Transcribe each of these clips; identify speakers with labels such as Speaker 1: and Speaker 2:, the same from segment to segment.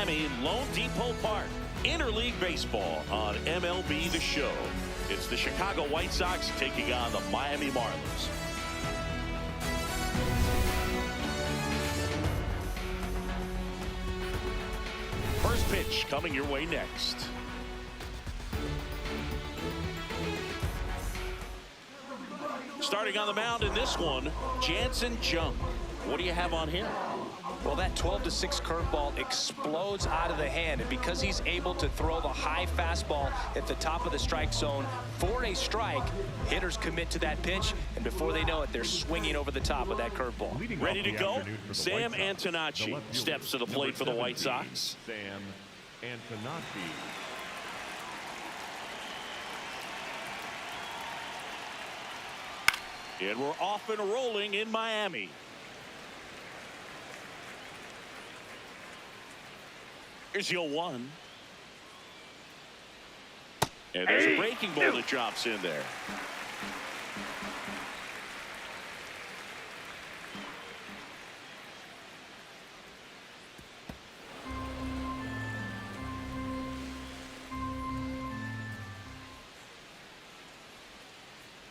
Speaker 1: Miami, Lone Depot Park. Interleague baseball on MLB The Show. It's the Chicago White Sox taking on the Miami Marlins. First pitch coming your way next. Starting on the mound in this one, Jansen Jung. What do you have on him?
Speaker 2: Well, that 12-6 curveball explodes out of the hand, and because he's able to throw the high fastball at the top of the strike zone for a strike, hitters commit to that pitch, and before they know it, they're swinging over the top of that curveball.
Speaker 1: Ready to go? Sam Antonacci steps to the plate for the White Sox.
Speaker 3: Sam Antonacci.
Speaker 1: And we're off and rolling in Miami. Here's your 1. And there's a breaking ball that drops in there.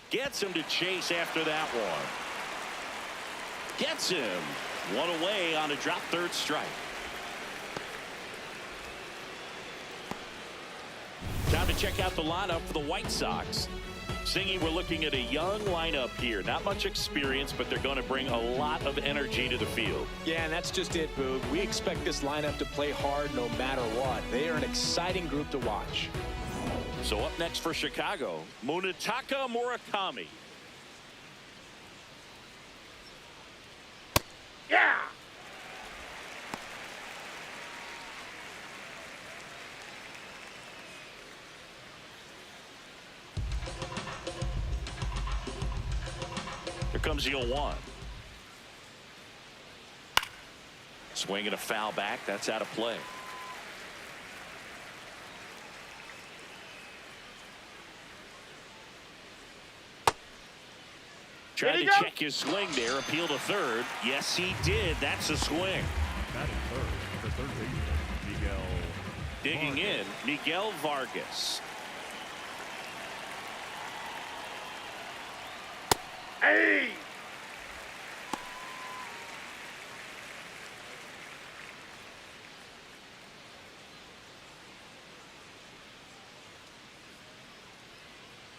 Speaker 1: Gets him to chase after that one. Gets him. One away on a drop third strike. Time to check out the lineup for the White Sox. Singy, we're looking at a young lineup here. Not much experience, but they're going to bring a lot of energy to the field.
Speaker 2: Yeah, and that's just it, Boog. We expect this lineup to play hard no matter what. They are an exciting group to watch.
Speaker 1: So up next for Chicago, Munetaka Murakami.
Speaker 4: Yeah!
Speaker 1: Here comes the 0-1. Swinging a foul back. That's out of play. Tried to check his swing there. Appeal to third. Yes, he did. That's a swing.
Speaker 3: That is third. The third baseman, Miguel.
Speaker 1: Digging in, Miguel Vargas.
Speaker 4: Hey!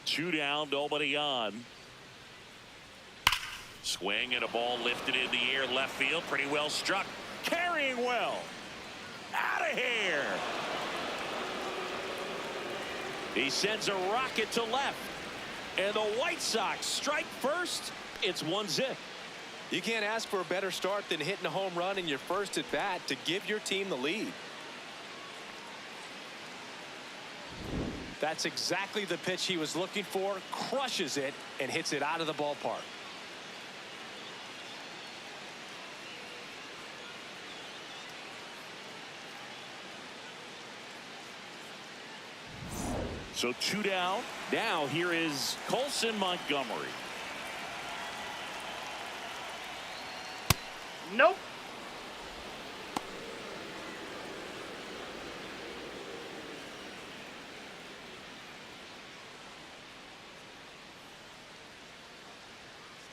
Speaker 1: Two down, nobody on. Swing and a ball lifted in the air, left field, pretty well struck. Carrying well. Out of here. He sends a rocket to left. And the White Sox strike first. It's 1-0.
Speaker 2: You can't ask for a better start than hitting a home run in your first at bat to give your team the lead. That's exactly the pitch he was looking for. Crushes it and hits it out of the ballpark.
Speaker 1: So two down. Now here is Colson Montgomery.
Speaker 4: Nope.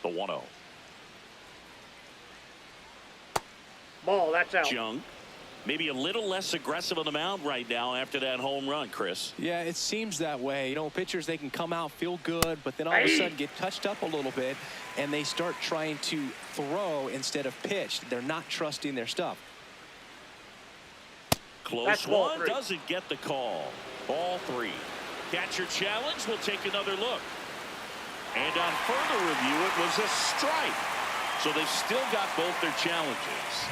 Speaker 1: The 1-0.
Speaker 4: Ball, that's out.
Speaker 1: Jung. Maybe a little less aggressive on the mound right now after that home run, Chris.
Speaker 2: Yeah, it seems that way. You know, pitchers, they can come out, feel good, but then all of a sudden get touched up a little bit, and they start trying to throw instead of pitch. They're not trusting their stuff.
Speaker 1: Close one, doesn't get the call. Ball 3. Catcher challenge, we'll take another look. And on further review, it was a strike. So they've still got both their challenges.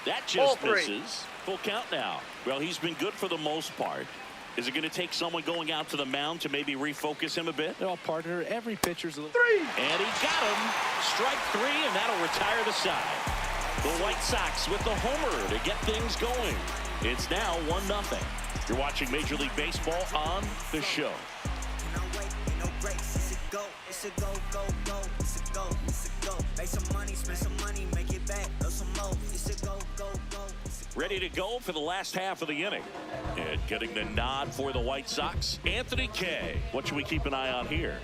Speaker 1: That just misses. Full count now. Well, he's been good for the most part. Is it going to take someone going out to the mound to maybe refocus him a bit?
Speaker 2: No, partner, every pitcher's a little...
Speaker 4: 3.
Speaker 1: And he got him. Strike 3, and that'll retire the side. The White Sox with the homer to get things going. It's now 1-0. You're watching Major League Baseball on The Show.
Speaker 5: No wait, no breaks. It's a go, go, go, go. It's a go,
Speaker 1: Ready to go for the last half of the inning. And getting the nod for the White Sox, Anthony Kay. What should we keep an eye on here?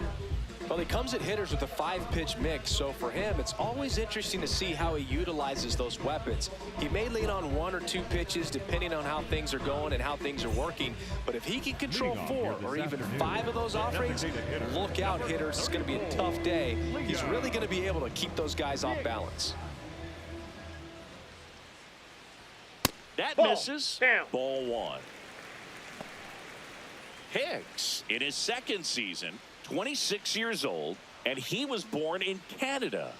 Speaker 2: Well, he comes at hitters with a 5-pitch mix, so for him, it's always interesting to see how he utilizes those weapons. He may lean on 1 or 2 pitches depending on how things are going and how things are working, but if he can control 4 or even 5 of those offerings, look out, hitters. It's going to be a tough day. He's really going to be able to keep those guys off balance.
Speaker 1: That
Speaker 4: Ball.
Speaker 1: misses.
Speaker 4: Down.
Speaker 1: Ball 1. Hicks in his second season, 26 years old, and he was born in Canada.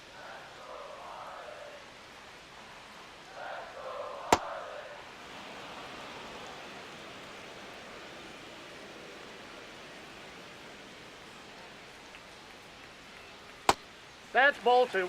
Speaker 4: That's ball 2.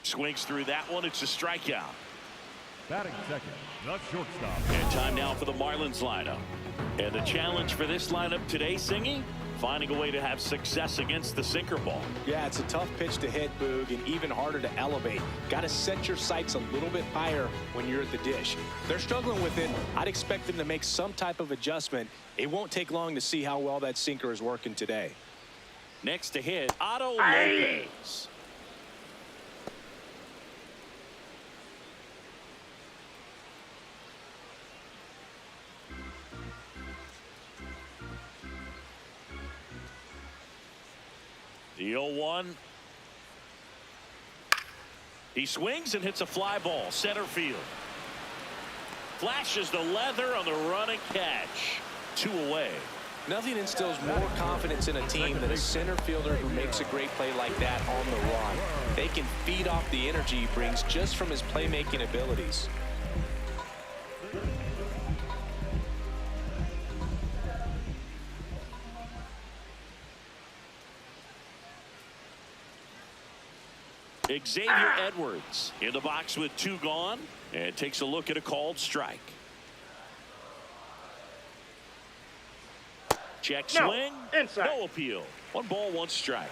Speaker 1: Swings through that one. It's a strikeout.
Speaker 3: Batting second, the shortstop.
Speaker 1: And time now for the Marlins lineup. And the challenge for this lineup today, Singy, finding a way to have success against the sinker ball.
Speaker 2: Yeah, it's a tough pitch to hit, Boog, and even harder to elevate. Got to set your sights a little bit higher when you're at the dish. They're struggling with it. I'd expect them to make some type of adjustment. It won't take long to see how well that sinker is working today.
Speaker 1: Next to hit, Otto Lopez. The 0-1. He swings and hits a fly ball. Center field. Flashes the leather on the running catch. 2 away.
Speaker 2: Nothing instills more confidence in a team than a center fielder who makes a great play like that on the run. They can feed off the energy he brings just from his playmaking abilities.
Speaker 1: Xavier Edwards in the box with 2 gone and takes a look at a called strike. Check swing.
Speaker 4: Inside.
Speaker 1: No appeal. 1 ball, 1 strike.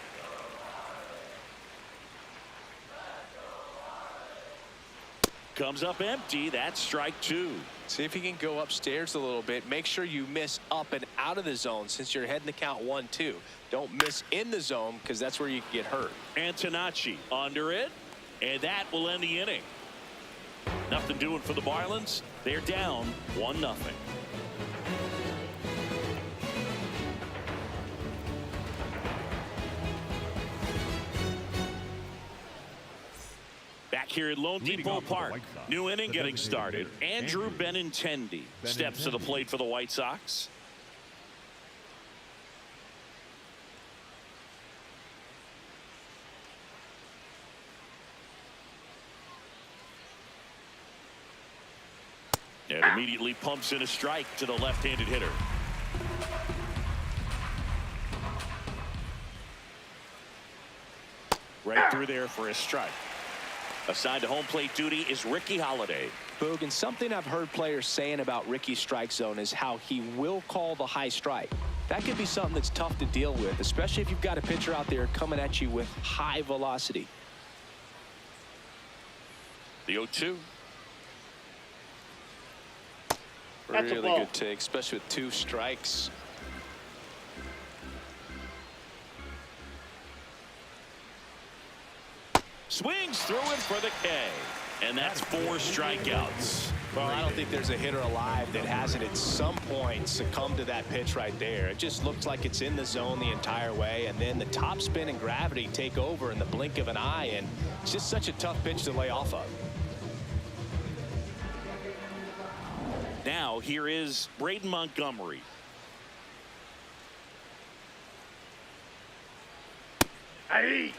Speaker 1: Comes up empty. That's strike 2.
Speaker 2: See if he can go upstairs a little bit. Make sure you miss up and out of the zone since you're heading to count 1-2. Don't miss in the zone because that's where you can get hurt.
Speaker 1: Antonacci under it, and that will end the inning. Nothing doing for the Marlins. They're down 1-0. Back here at Lone Depot Park, new inning getting started. Andrew Benintendi steps to the plate for the White Sox. And immediately pumps in a strike to the left-handed hitter. Right through there for a strike. Assigned to home plate duty is Ricky Holiday.
Speaker 2: Boog, and something I've heard players saying about Ricky's strike zone is how he will call the high strike. That could be something that's tough to deal with, especially if you've got a pitcher out there coming at you with high velocity.
Speaker 1: The 0-2.
Speaker 4: That's a
Speaker 2: Really
Speaker 4: ball.
Speaker 2: good take, especially with 2 strikes.
Speaker 1: Swings through him for the K. And that's 4 strikeouts.
Speaker 2: Well, I don't think there's a hitter alive that hasn't at some point succumbed to that pitch right there. It just looks like it's in the zone the entire way, and then the top spin and gravity take over in the blink of an eye, and it's just such a tough pitch to lay off of.
Speaker 1: Now here is Braden Montgomery.
Speaker 4: Hey.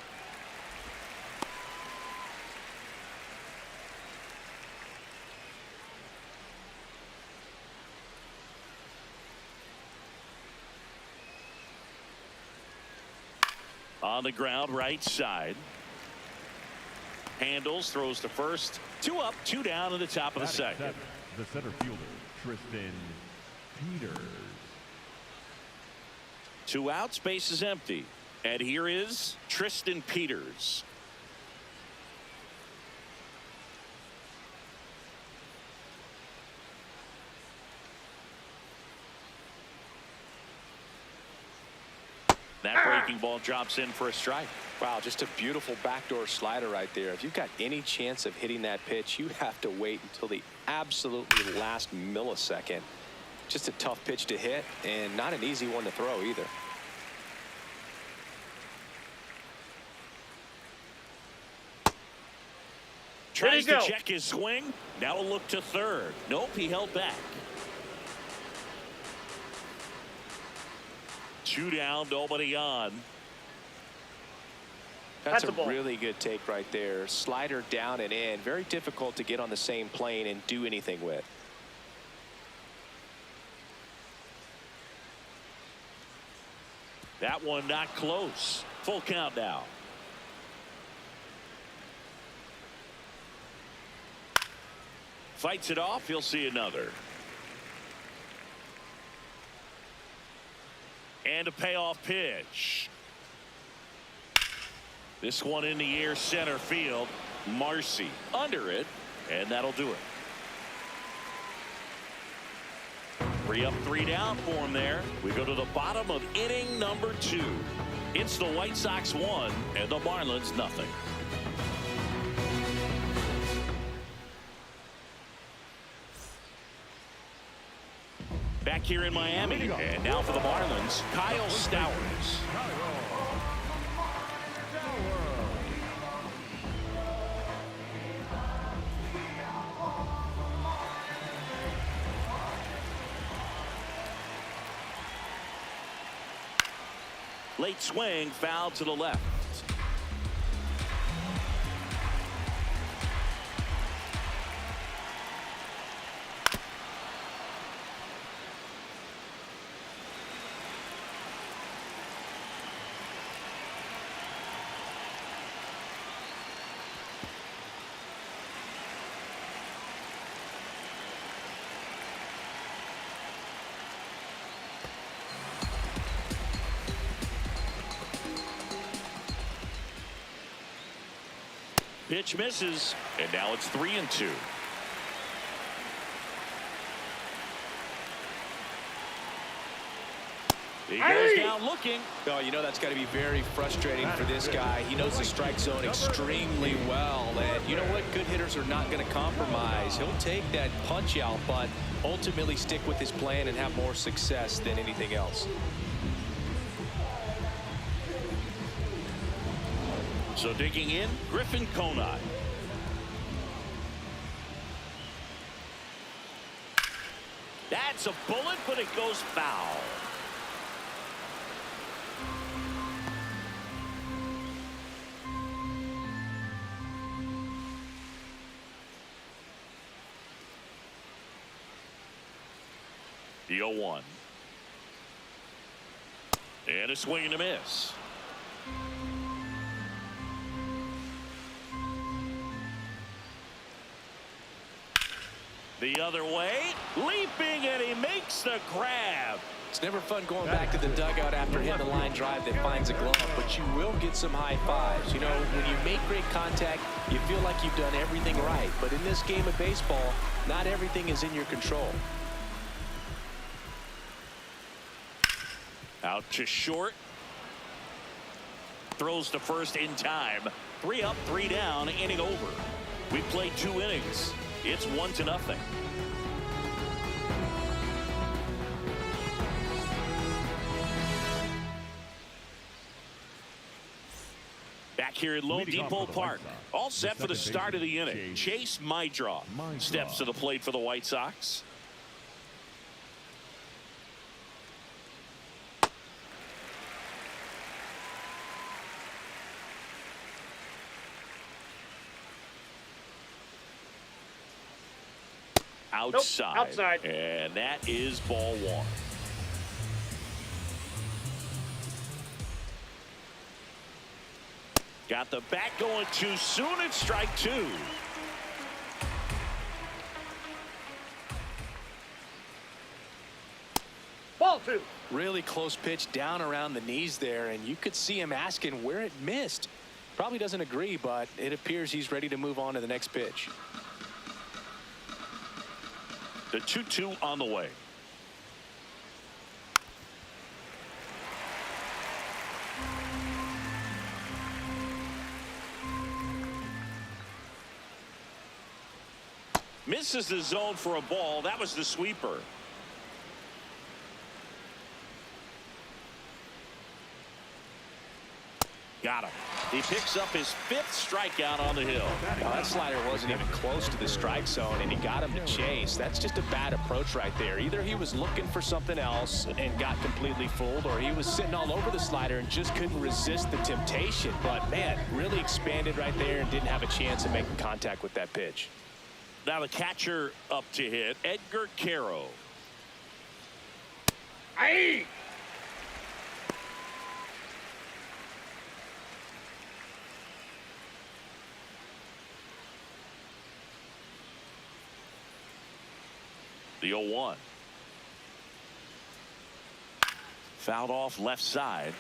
Speaker 1: On the ground, right side. Handles, throws to first. 2 up, 2 down in the top of the second.
Speaker 3: Seven, the center fielder, Tristan Peters.
Speaker 1: 2 outs, base is empty. And here is Tristan Peters. That breaking ball drops in for a strike.
Speaker 2: Wow, just a beautiful backdoor slider right there. If you've got any chance of hitting that pitch, you have to wait until the absolutely last millisecond. Just a tough pitch to hit and not an easy one to throw either.
Speaker 1: Tries to check his swing. Now a look to third. Nope, he held back. 2 down, nobody on.
Speaker 2: That's a really good take right there. Slider down and in. Very difficult to get on the same plane and do anything with.
Speaker 1: That one not close. Full count now. Fights it off. He'll see another. And a payoff pitch. This one in the air, center field. Marcy under it, and that'll do it. 3 up, 3 down for him there. We go to the bottom of inning number 2. It's the White Sox 1 and the Marlins nothing. Back here in Miami, and now for the Marlins, Kyle Stowers. Late swing, foul to the left. Pitch misses, and now it's 3-2. He goes down looking.
Speaker 2: Oh, you know that's got to be very frustrating for this guy. He knows the strike zone extremely well, and you know what? Good hitters are not going to compromise. He'll take that punch out, but ultimately stick with his plan and have more success than anything else.
Speaker 1: So digging in, Griffin Conine. That's a bullet, but it goes foul. The 0-1. And a swing and a miss. The other way, leaping, and he makes the grab.
Speaker 2: It's never fun going back to the dugout after hitting a line drive that finds a glove, but you will get some high fives. You know, when you make great contact, you feel like you've done everything right. But in this game of baseball, not everything is in your control.
Speaker 1: Out to short. Throws to first in time. 3 up, 3 down, inning over. We played 2 innings. It's 1-0. Back here at Lone Depot Park. All set for the start of the inning. Chase Mydroth steps to the plate for the White Sox. Outside.
Speaker 4: Nope, outside.
Speaker 1: And that is ball 1. Got the bat going too soon. It's strike two.
Speaker 4: Ball two.
Speaker 2: Really close pitch down around the knees there, and you could see him asking where it missed. Probably doesn't agree, but it appears he's ready to move on to the next pitch.
Speaker 1: The 2-2 on the way. Misses the zone for a ball. That was the sweeper. Got him. He picks up his 5th strikeout on the hill.
Speaker 2: Well, that slider wasn't even close to the strike zone, and he got him to chase. That's just a bad approach right there. Either he was looking for something else and got completely fooled, or he was sitting all over the slider and just couldn't resist the temptation. But, man, really expanded right there and didn't have a chance of making contact with that pitch.
Speaker 1: Now the catcher up to hit, Edgar Caro.
Speaker 4: Aye.
Speaker 1: The 0-1. Fouled off left side.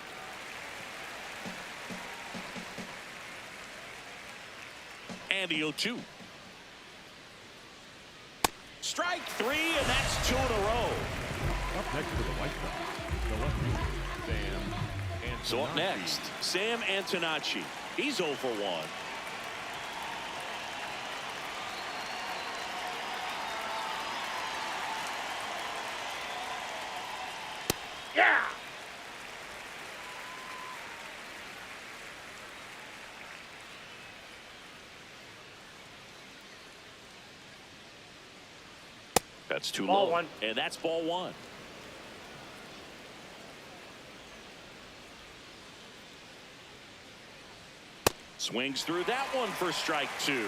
Speaker 1: And the 0-2. Strike 3, and that's 2 in a row.
Speaker 3: Up next for the White Sox, the left fielder, Sam Antonacci.
Speaker 1: So up next, Sam Antonacci. He's 0 for 1.
Speaker 4: Yeah.
Speaker 1: That's too
Speaker 4: Ball
Speaker 1: low.
Speaker 4: one.
Speaker 1: And that's ball 1. Swings through that one for strike 2.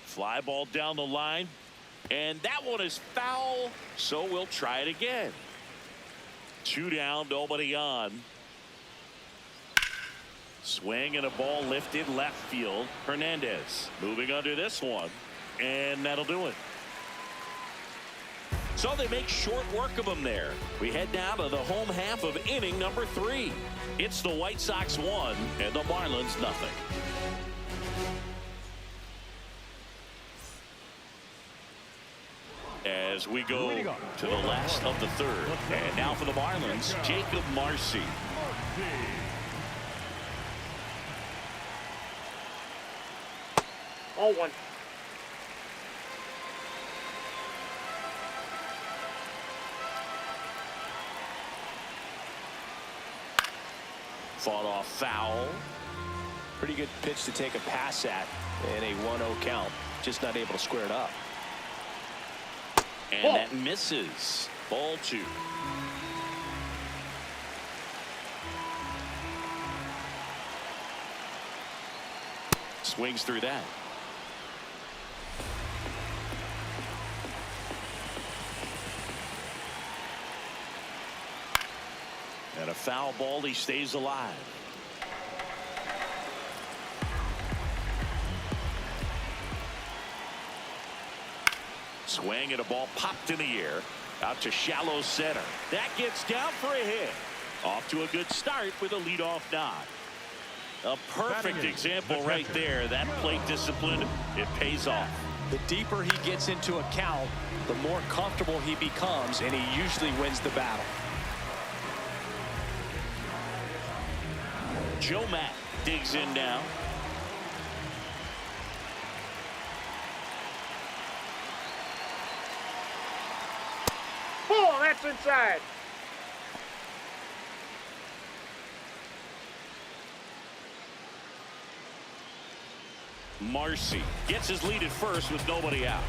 Speaker 1: Fly ball down the line, and that one is foul, so we'll try it again. 2 down, nobody on. Swing and a ball lifted left field. Hernandez moving under this one, and that'll do it. So they make short work of him there. We head down to the home half of inning number 3. It's the White Sox 1 and the Marlins nothing. As we go to the last of the 3rd. And now for the Marlins, Jacob Marcy.
Speaker 4: Ball one.
Speaker 1: Fought off foul.
Speaker 2: Pretty good pitch to take a pass at in a 1-0 count. Just not able to square it up.
Speaker 1: And that misses. Ball 2. Swings through that. And a foul ball. He stays alive. Swing and a ball popped in the air out to shallow center. That gets down for a hit. Off to a good start with a leadoff knock. A perfect example right there. That plate discipline, it pays off.
Speaker 2: The deeper he gets into a count, the more comfortable he becomes, and he usually wins the battle.
Speaker 1: Joe Matt digs in now.
Speaker 4: Ball, that's inside.
Speaker 1: Marcy gets his lead at first with nobody out.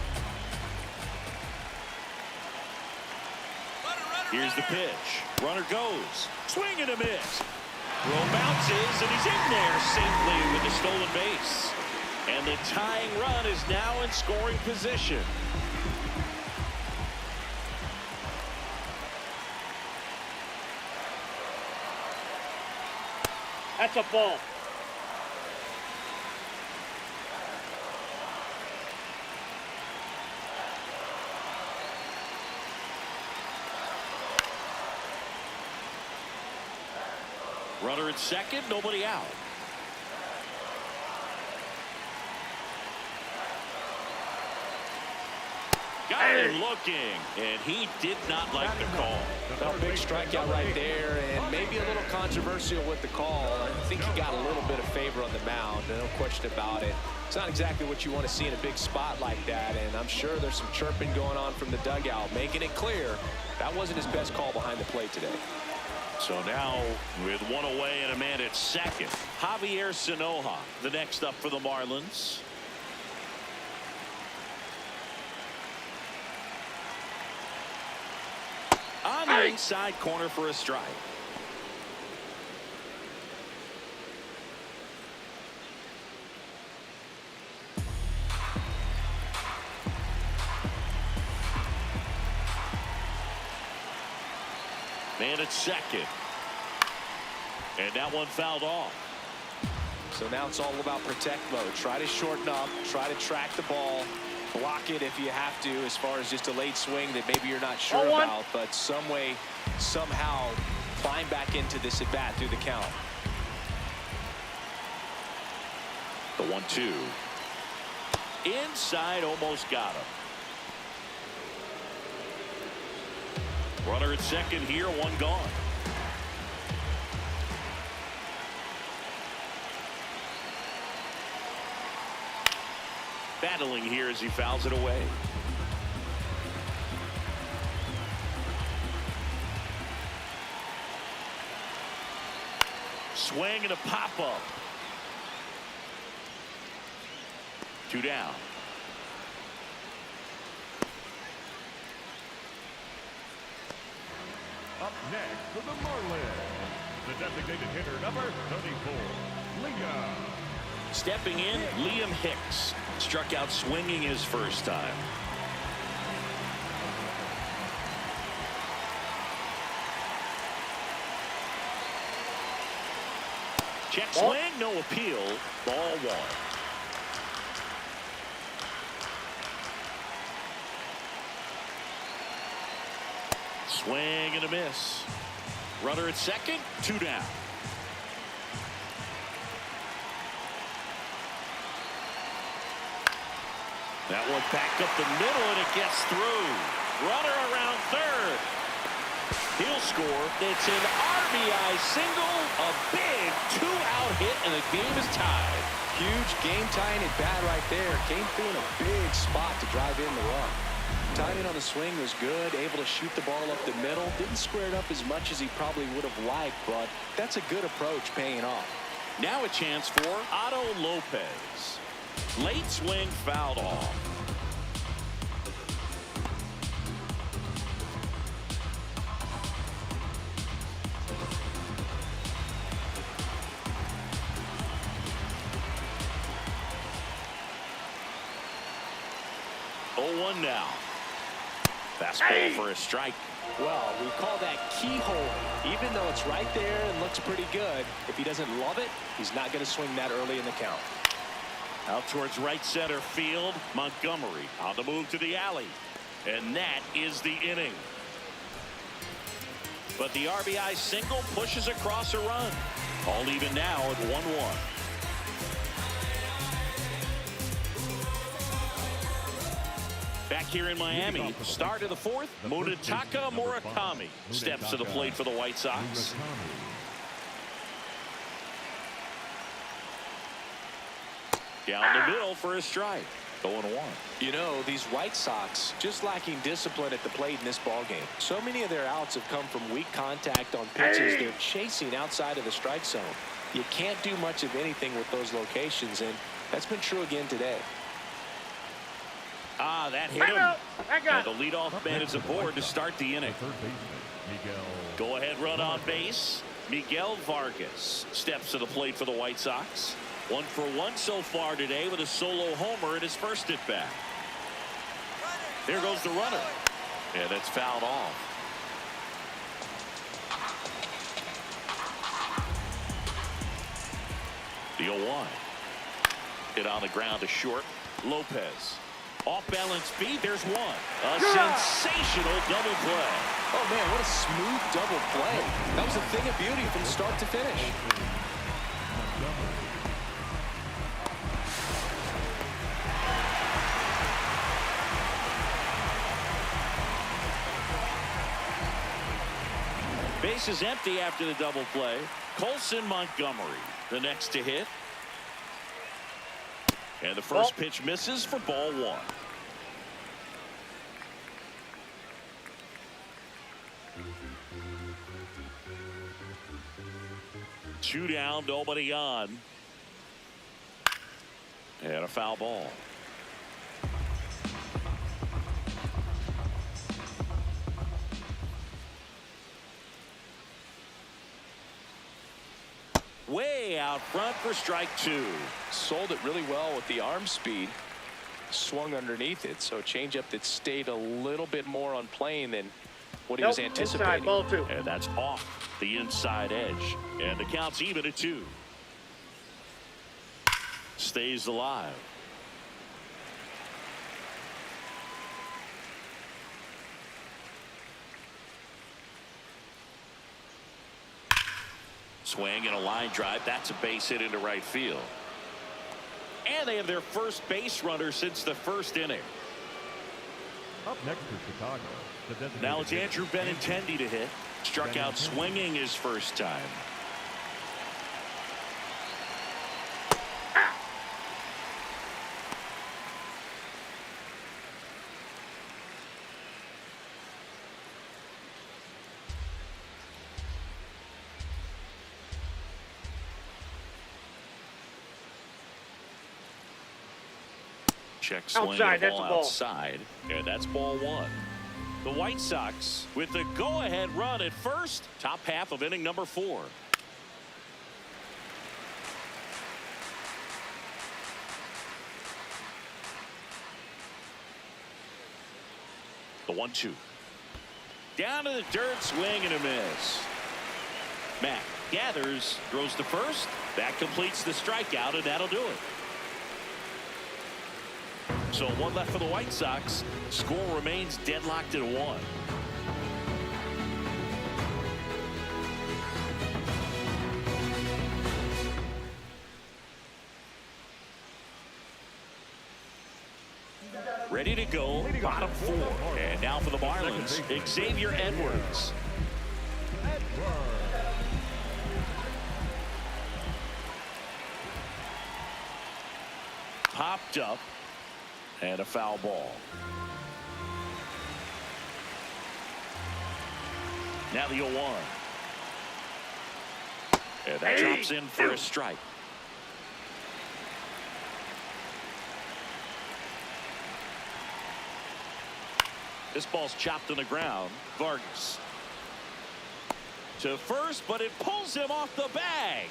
Speaker 1: Here's the pitch. Runner goes. Swing and a miss. Throw bounces, and he's in there safely with the stolen base. And the tying run is now in scoring position.
Speaker 4: That's a ball.
Speaker 1: Runner at second, nobody out. Got him looking, and he did not like the call.
Speaker 2: A big strikeout right there, and maybe a little controversial with the call. I think he got a little bit of favor on the mound, no question about it. It's not exactly what you want to see in a big spot like that, and I'm sure there's some chirping going on from the dugout, making it clear that wasn't his best call behind the plate today.
Speaker 1: So now, with one away and a man at second, Javier Sanoja, the next up for the Marlins. On the inside corner for a strike. Man at second. And that one fouled off.
Speaker 2: So now it's all about protect mode. Try to shorten up, try to track the ball, block it if you have to, as far as just a late swing that maybe you're not sure about, but some way, somehow climb back into this at bat through the count.
Speaker 1: The 1-2. Inside, almost got him. Runner at second here, one gone. Battling here as he fouls it away. Swing and a pop-up. 2 down.
Speaker 3: Up next for the Marlins, the designated hitter number 34, Liam.
Speaker 1: Stepping in, Liam Hicks. Struck out swinging his first time. Check swing, no appeal. Ball 1. Swing and a miss. Runner at second, 2 down. That one backed up the middle, and it gets through. Runner around third. He'll score. It's an RBI single, a big 2-out hit, and the game is tied.
Speaker 2: Huge game-tying at bat right there. Came through in a big spot to drive in the run. Timing on the swing was good, able to shoot the ball up the middle. Didn't square it up as much as he probably would have liked, but that's a good approach paying off.
Speaker 1: Now a chance for Otto Lopez. Late swing fouled off. Oh, 1 now. Fastball for a strike.
Speaker 2: Well, we call that keyhole. Even though it's right there and looks pretty good, if he doesn't love it, he's not going to swing that early in the count.
Speaker 1: Out towards right center field. Montgomery on the move to the alley. And that is the inning. But the RBI single pushes across a run. All even now at 1-1. Back here in Miami, start of the 4th, Munetaka Murakami steps to the plate for the White Sox. Down the middle for a strike. 0-1.
Speaker 2: You know, these White Sox just lacking discipline at the plate in this ballgame. So many of their outs have come from weak contact on pitches they're chasing outside of the strike zone. You can't do much of anything with those locations, and that's been true again today.
Speaker 1: Ah, that hit him. And the leadoff man is aboard to start the inning. Go ahead run on base. Miguel Vargas steps to the plate for the White Sox. 1 for 1 so far today with a solo homer in his first at bat. There goes the runner. And it's fouled off. The 0-1. Hit on the ground to short. Lopez. Off-balance beat. There's one. A sensational double play.
Speaker 2: Oh, man, what a smooth double play. That was a thing of beauty from start to finish.
Speaker 1: Base is empty after the double play. Colson Montgomery, the next to hit. And the first pitch misses for ball 1. Two down, nobody on. And a foul ball. Way out front for strike 2.
Speaker 2: Sold it really well with the arm speed. Swung underneath it, so changeup that stayed a little bit more on plane than what he was anticipating.
Speaker 4: Inside, ball 2.
Speaker 1: And that's off the inside edge. And the count's even at 2. Stays alive. Swing and a line drive. That's a base hit into right field. And they have their first base runner since the first inning.
Speaker 3: Up next for Chicago.
Speaker 1: Now it's Andrew Benintendi to hit. Struck out swinging his first time. Check swing
Speaker 4: Outside,
Speaker 1: and
Speaker 4: that's a
Speaker 1: ball
Speaker 4: ball.
Speaker 1: outside, and that's ball 1. The White Sox with the go-ahead run at first. Top half of inning number 4. The 1-2. Down to the dirt, swing and a miss. Matt gathers, throws to first. That completes the strikeout, and that'll do it. So 1 left for the White Sox. Score remains deadlocked at 1. Ready to go, bottom 4. And now for the Marlins, Xavier Edwards. Popped up. And a foul ball. Now the 0-1. And that drops in for a strike. This ball's chopped on the ground. Vargas. To first, but it pulls him off the bag.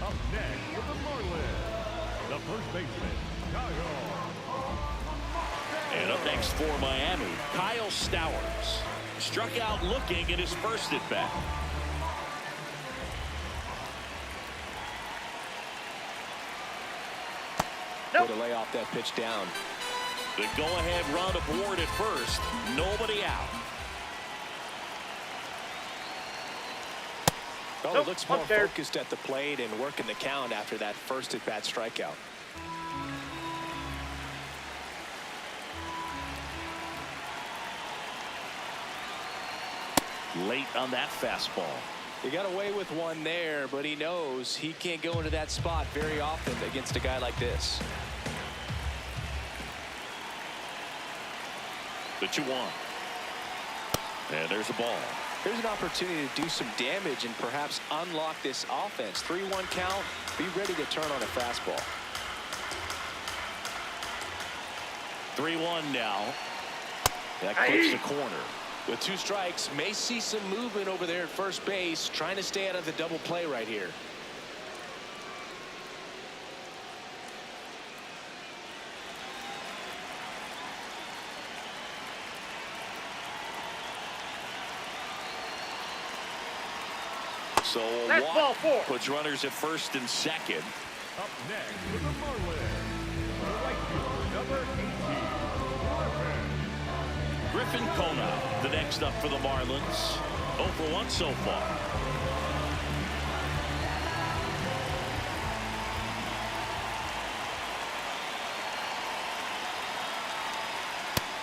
Speaker 3: Up next for the Marlins, the first baseman, Kyle.
Speaker 1: And up next for Miami, Kyle Stowers. Struck out looking at his first at bat.
Speaker 2: Way to lay off that pitch down.
Speaker 1: The go-ahead run aboard at first. Nobody out.
Speaker 2: Well, it looks more focused at the plate and working the count after that first at bat strikeout.
Speaker 1: Late on that fastball.
Speaker 2: He got away with one there, but he knows he can't go into that spot very often against a guy like this.
Speaker 1: The 2-1. And there's a ball.
Speaker 2: Here's an opportunity to do some damage and perhaps unlock this offense. 3-1 count. Be ready to turn on a fastball.
Speaker 1: 3-1 now. That clips the corner.
Speaker 2: With 2 strikes, may see some movement over there at first base, trying to stay out of the double play right here.
Speaker 1: So
Speaker 4: That's ball
Speaker 1: walk
Speaker 4: 4.
Speaker 1: puts runners at first and second.
Speaker 3: Up next for the Marlins, the right fielder, number 18,
Speaker 1: Griffin Kona, the next up for the Marlins. 0 for 1 so far.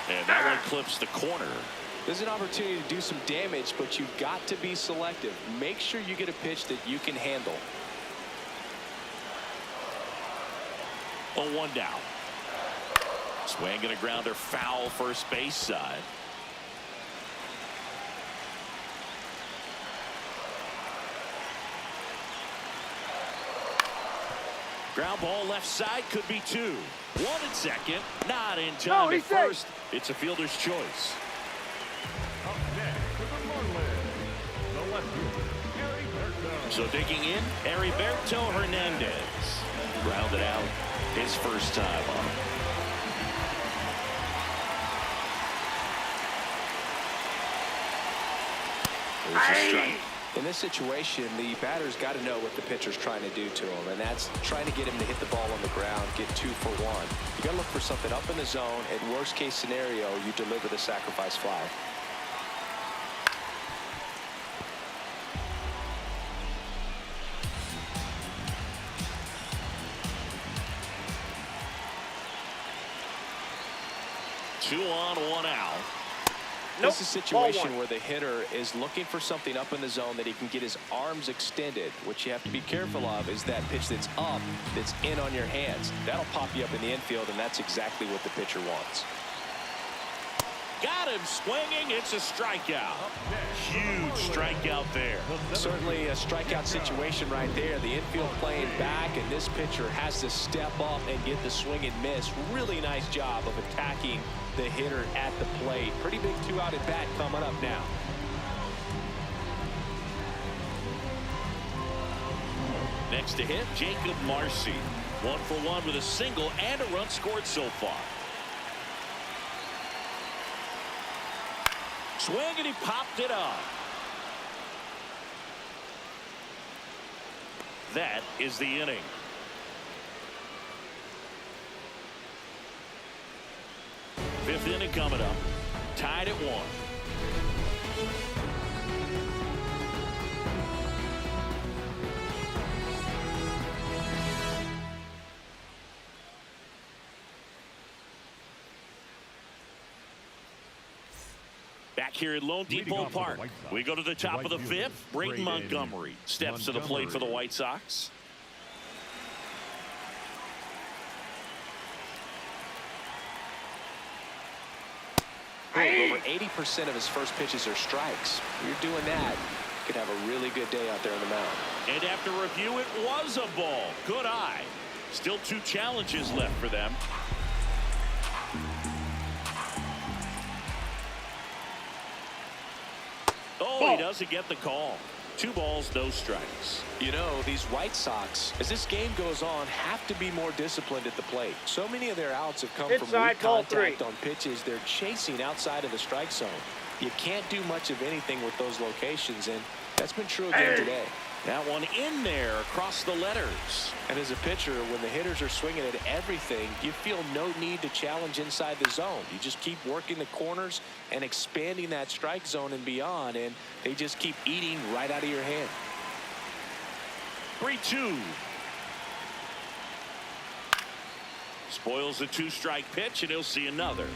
Speaker 1: And that one clips the corner.
Speaker 2: There's an opportunity to do some damage, but you've got to be selective. Make sure you get a pitch that you can handle.
Speaker 1: 0-1 down. Swing and a grounder foul first base side. Ground ball left side, could be 2. 1 at second, not in time at first. It's a fielder's choice.
Speaker 3: up next for the Marlins, the left fielder, Heriberto.
Speaker 1: So digging in, Heriberto Hernandez. Grounded out his first time up. There's a strike.
Speaker 2: In this situation, the batter's got to know what the pitcher's trying to do to him, and that's trying to get him to hit the ball on the ground, get 2 for 1. You got to look for something up in the zone. At worst case scenario, you deliver the sacrifice fly.
Speaker 1: Two on, 1 out.
Speaker 2: This is a situation where the hitter is looking for something up in the zone that he can get his arms extended. What you have to be careful of is that pitch that's up, that's in on your hands. That'll pop you up in the infield, and that's exactly what the pitcher wants.
Speaker 1: Got him swinging. It's a strikeout. Huge strikeout there.
Speaker 2: Certainly a strikeout situation right there. The infield playing back, and this pitcher has to step up and get the swing and miss. Really nice job of attacking the hitter at the plate. Pretty big 2-out at bat coming up now.
Speaker 1: Next to hit, Jacob Marcy. 1 for 1 with a single and a run scored so far. Swing and he popped it up. That is the inning. Fifth inning coming up. Tied at 1. Back here at Lone Depot Park, we go to the top of the 5th. Brayden Montgomery steps to the plate for the White Sox.
Speaker 2: Over 80% of his first pitches are strikes. If you're doing that, you could have a really good day out there on the mound.
Speaker 1: And after review, it was a ball. Good eye. Still 2 challenges left for them. Oh, he doesn't get the call. 2 balls, no strikes.
Speaker 2: You know, these White Sox, as this game goes on, have to be more disciplined at the plate. So many of their outs have come from weak contact on pitches they're chasing outside of the strike zone. You can't do much of anything with those locations, and that's been true again today.
Speaker 1: That one in there across the letters.
Speaker 2: And as a pitcher, when the hitters are swinging at everything, you feel no need to challenge inside the zone. You just keep working the corners and expanding that strike zone and beyond, and they just keep eating right out of your hand.
Speaker 1: 3-2. Spoils the 2-strike pitch, and he'll see another.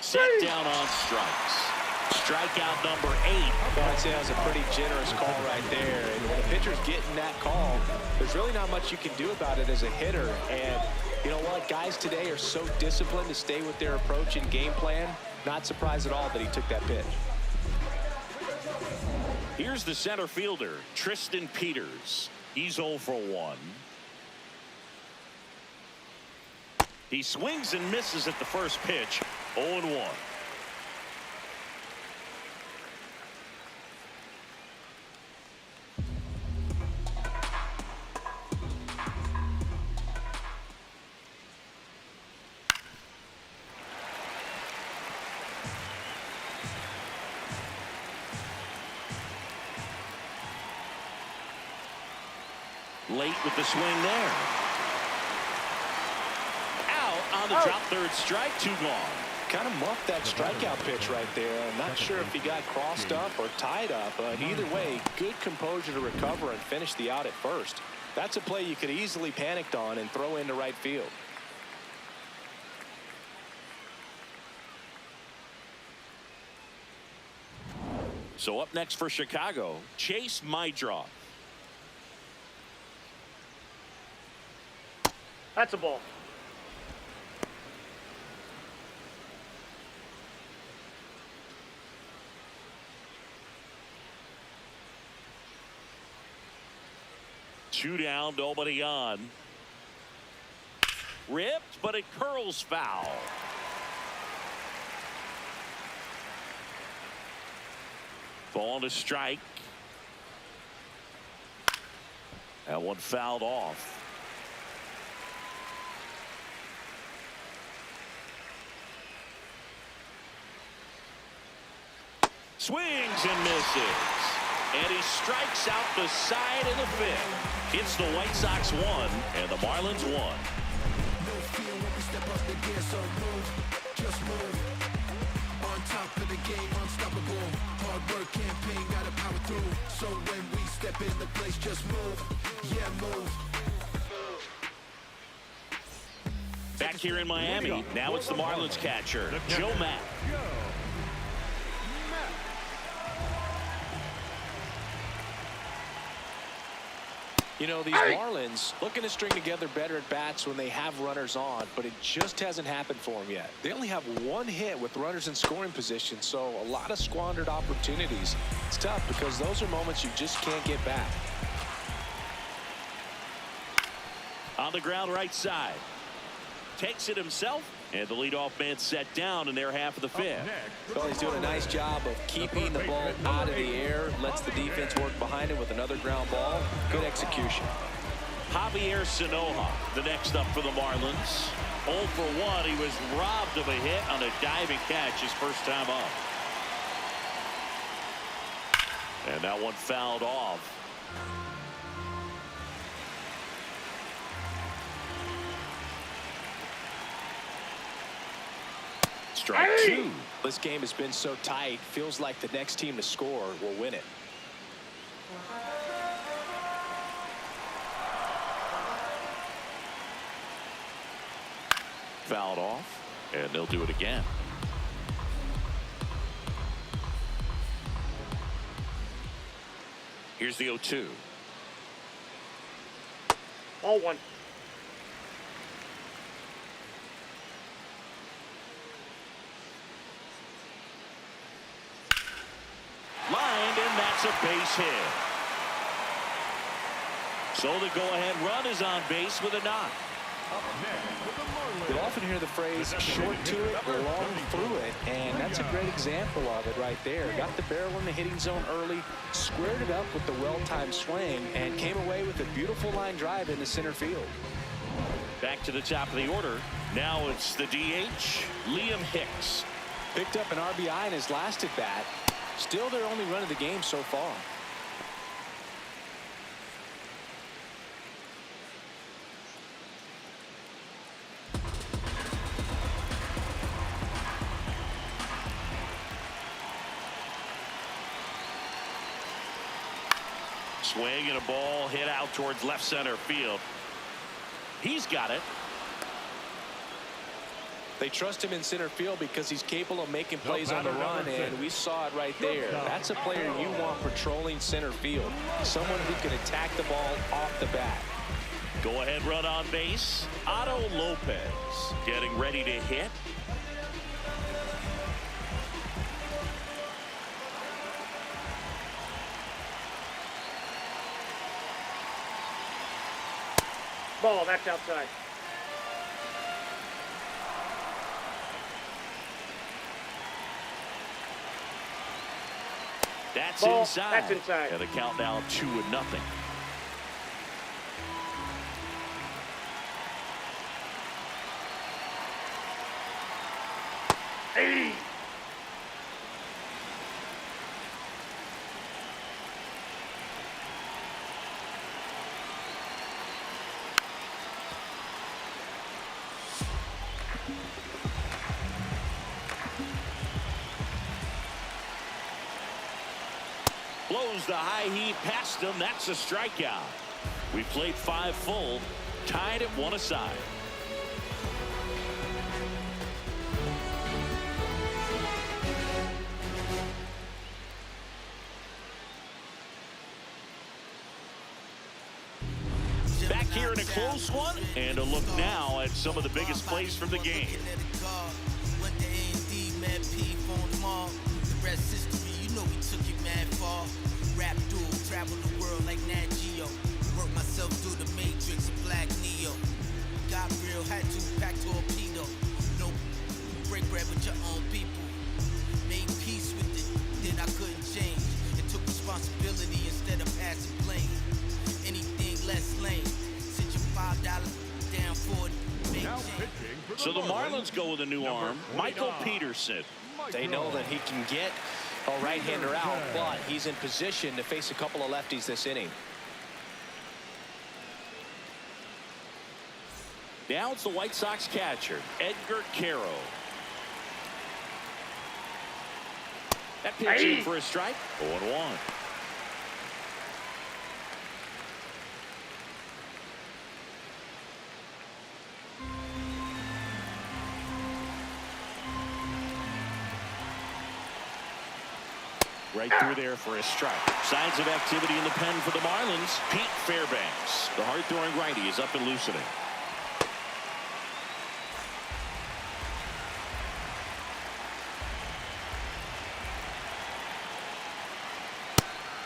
Speaker 1: Set down on strikes. Strikeout number 8.
Speaker 2: Well, I'd say that was a pretty generous call right there. And when a pitcher's getting that call, there's really not much you can do about it as a hitter. And you know what? Guys today are so disciplined to stay with their approach and game plan. Not surprised at all that he took that pitch.
Speaker 1: Here's the center fielder, Tristan Peters. He's 0 for 1. He swings and misses at the first pitch. 0-1. late with the swing there. Out on the drop, third strike, 2 gone.
Speaker 2: Kind of muffed that strikeout pitch right there. I'm not sure if he got crossed up or tied up, but either way, good composure to recover and finish the out at first. That's a play you could easily panicked on and throw into right field.
Speaker 1: So up next for Chicago, Chase Mydroff.
Speaker 4: That's a ball.
Speaker 1: Two down, nobody on. Ripped, but it curls foul. Ball to strike. That one fouled off. Swings and misses. And he strikes out the side of the fifth. It's the White Sox 1 and the Marlins 1.
Speaker 5: No fear when we step up the gear, so move, just move. On top of the game, unstoppable. Hard work campaign, gotta power through. So when we step in the place, just move. Yeah, move.
Speaker 1: Back here in Miami, now it's the Marlins catcher, Joe Mack.
Speaker 2: You know, these Marlins looking to string together better at bats when they have runners on, but it just hasn't happened for them yet. They only have 1 hit with runners in scoring position, so a lot of squandered opportunities. It's tough because those are moments you just can't get back.
Speaker 1: On the ground right side. Takes it himself, and the leadoff man set down in their half of the fifth.
Speaker 2: Well, he's doing a nice job of keeping the ball out of the air, lets the defense work behind it with another ground ball. Good execution.
Speaker 1: Javier Sanoja, the next up for the Marlins. 0 for 1. He was robbed of a hit on a diving catch his first time up. And that one fouled off. Strike 2.
Speaker 2: This game has been so tight, feels like the next team to score will win it.
Speaker 1: Fouled off, and they'll do it again. Here's the 0-2.
Speaker 4: Ball 1.
Speaker 1: Lined, and that's a base hit. So the go-ahead run is on base with a knock.
Speaker 2: You'll often hear the phrase short to it, long through it, and that's a great example of it right there. Got the barrel in the hitting zone early, squared it up with the well-timed swing, and came away with a beautiful line drive into center field.
Speaker 1: Back to the top of the order. Now it's the DH, Liam Hicks.
Speaker 2: Picked up an RBI in his last at bat. Still their only run of the game so far.
Speaker 1: Swing and a ball hit out towards left center field. He's got it.
Speaker 2: They trust him in center field because he's capable of making plays on the run, and we saw it right there. That's a player you want patrolling center field. Someone who can attack the ball off the bat.
Speaker 1: Go ahead run on base. Otto Lopez getting ready to hit.
Speaker 4: Ball, that's outside.
Speaker 1: That's
Speaker 4: Ball,
Speaker 1: inside.
Speaker 4: that's inside.
Speaker 1: And the count now 2-0.
Speaker 4: Hey!
Speaker 1: Blows the high heat past him. That's a strikeout. We played 5 full, tied at 1 aside. Back here in a close one, and a look now at some of the biggest plays from the game.
Speaker 5: Rap duel, travel the world like Nat Geo. Work myself through the matrix of Black Neo. Got real, had to pack torpedo. No break bread with your own people. Made peace with it, then I couldn't change. It took responsibility instead of passing blame. Anything less lame. Sit your $5 down for it.
Speaker 3: Now pitching for
Speaker 1: So the Marlins go with a new arm, Michael Peterson.
Speaker 2: They know that he can get a right-hander out, but he's in position to face a couple of lefties this inning.
Speaker 1: Now it's the White Sox catcher, Edgar Caro. That pitch in for a strike. 0-1. Right through there for a strike. Signs of activity in the pen for the Marlins. Pete Fairbanks, the hard-throwing righty, is up and loosening.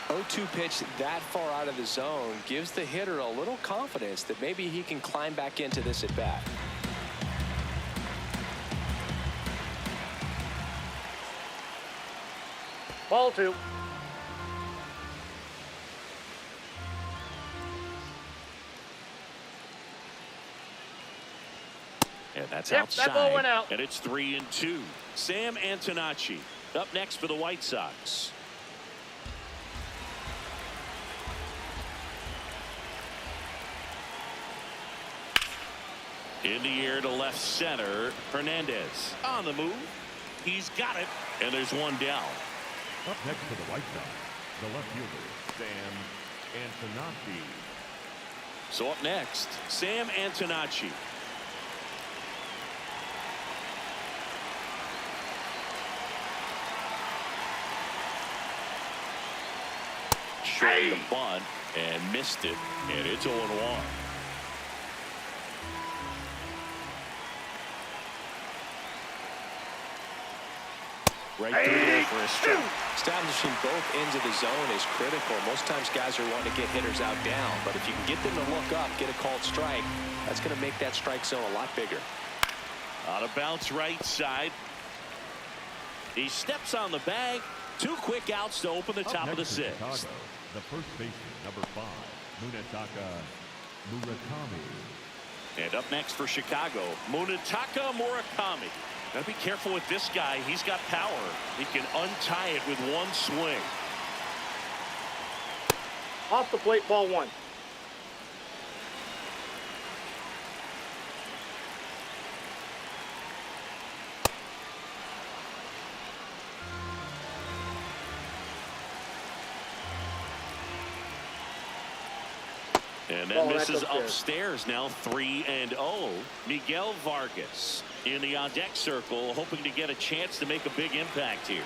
Speaker 2: O2 pitch that far out of the zone gives the hitter a little confidence that maybe he can climb back into this at bat.
Speaker 4: Ball 2.
Speaker 1: And that's
Speaker 4: Yep,
Speaker 1: outside.
Speaker 4: that ball went out.
Speaker 1: And it's 3-2. Sam Antonacci up next for the White Sox. In the air to left center. Hernandez on the move. He's got it. And there's one down.
Speaker 3: Up next for the White Sox, the left fielder, Sam Antonacci.
Speaker 1: So up next, Sam Antonacci. Short the bunt and missed it, and it's 0-1. Right through there for a strike.
Speaker 2: Establishing both ends of the zone is critical. Most times guys are wanting to get hitters out down, but if you can get them to look up, get a called strike, that's going to make that strike zone a lot bigger.
Speaker 1: On a bounce right side. He steps on the bag. 2 quick outs to open the top of the 6th.
Speaker 3: Chicago, the first baseman, number 5, Munetaka Murakami.
Speaker 1: And up next for Chicago, Munetaka Murakami. Got to be careful with this guy. He's got power. He can untie it with one swing.
Speaker 4: Off the plate, ball 1.
Speaker 1: And that misses upstairs now. 3-0. Miguel Vargas in the on deck circle, hoping to get a chance to make a big impact here.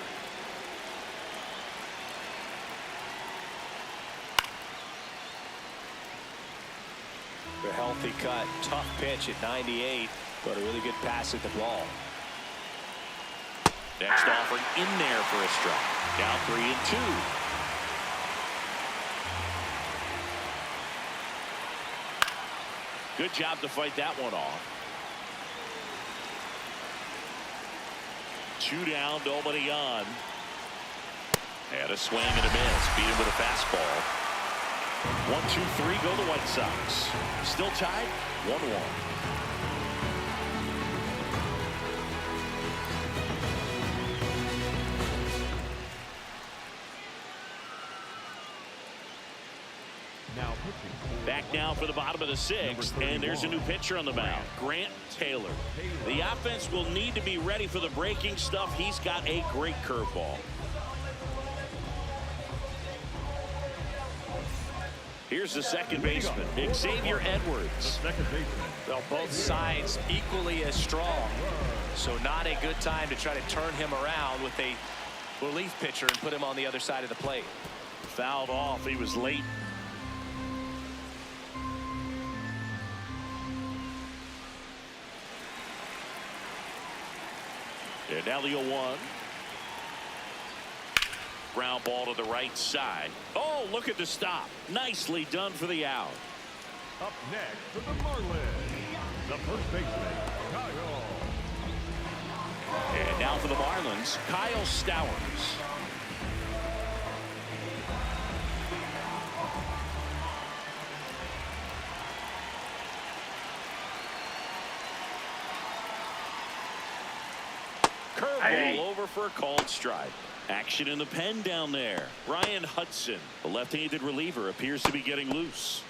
Speaker 2: A healthy cut, tough pitch at 98, but a really good pass at the ball.
Speaker 1: Next offering in there for a strike. Now 3-2. Good job to fight that one off. 2 down, nobody on. And a swing and a miss. Beat him with a fastball. 1-2-3 go the White Sox. Still tied 1-1. Back now for the bottom of the sixth, and there's a new pitcher on the mound, Grant Taylor. The offense will need to be ready for the breaking stuff. He's got a great curveball. Here's the second baseman, Xavier Edwards.
Speaker 2: Well, both sides equally as strong, so not a good time to try to turn him around with a relief pitcher and put him on the other side of the plate.
Speaker 1: Fouled off. He was late. And now the 0-1. Ground ball to the right side. Oh, look at the stop. Nicely done for the out.
Speaker 3: Up next for the Marlins, the first baseman, Kyle.
Speaker 1: And now for the Marlins, Kyle Stowers. Curveball over for a called strike. Action in the pen down there. Ryan Hudson, the left-handed reliever, appears to be getting loose.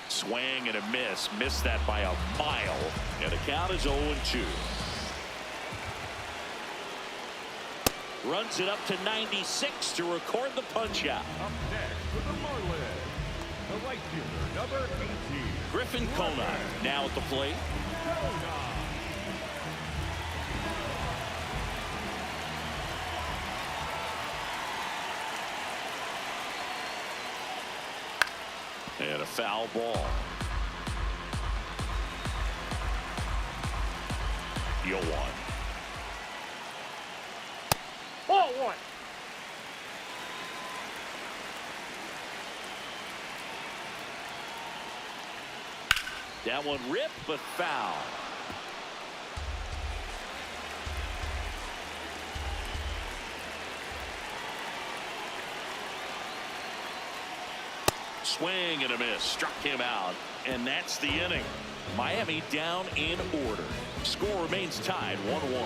Speaker 1: Swing and a miss. Missed that by a mile. And the count is 0-2. Runs it up to 96 to record the punch out.
Speaker 3: Up next for the Marlins, the right fielder, number 18.
Speaker 1: Griffin Conine now at the plate. And a foul ball. Yo, 1.
Speaker 4: Ball 1.
Speaker 1: That one ripped, but foul. Swing and a miss. Struck him out. And that's the inning. Miami down in order. Score remains tied 1-1.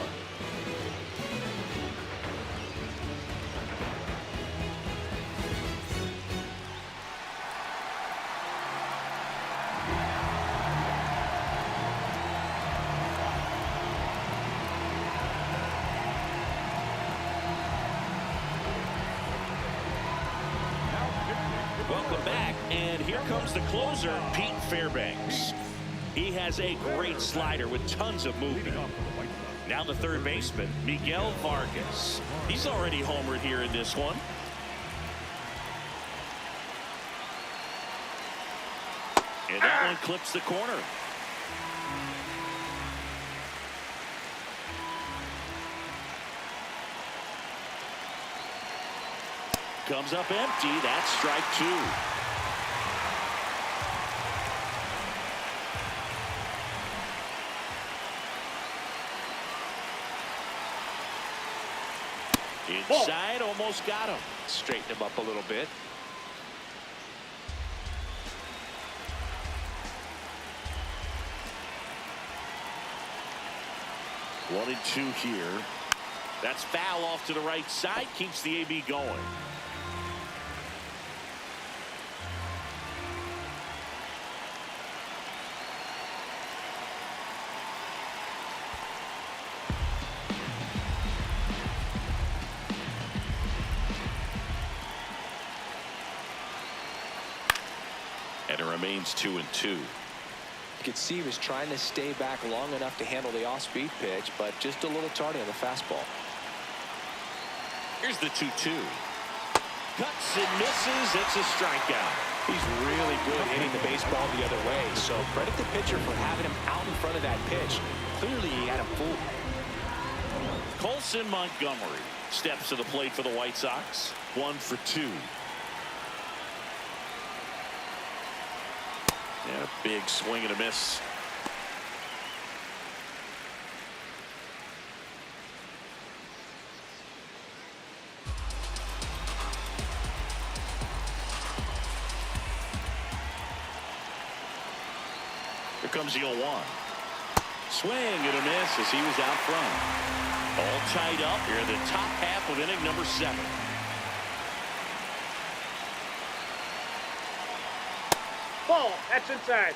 Speaker 1: Welcome back, and here comes the closer, Pete Fairbanks. He has a great slider with tons of movement. Now the third baseman, Miguel Vargas. He's already homered here in this one. And that one clips the corner. Comes up empty. That's strike 2. Inside, almost got him.
Speaker 2: Straighten him up a little bit.
Speaker 1: One and 2 here. That's foul off to the right side. Keeps the AB going. And it remains 2-2.
Speaker 2: You could see he was trying to stay back long enough to handle the off-speed pitch, but just a little tardy on the fastball.
Speaker 1: Here's the 2-2. Cuts and misses. It's a strikeout.
Speaker 2: He's really good hitting the baseball the other way, so credit the pitcher for having him out in front of that pitch. Clearly he had him fooled.
Speaker 1: Colson Montgomery steps to the plate for the White Sox. 1 for 2. And a big swing and a miss. Here comes the 0-1. Swing and a miss as he was out front. All tied up here in the top half of inning number 7.
Speaker 4: Ball. That's inside.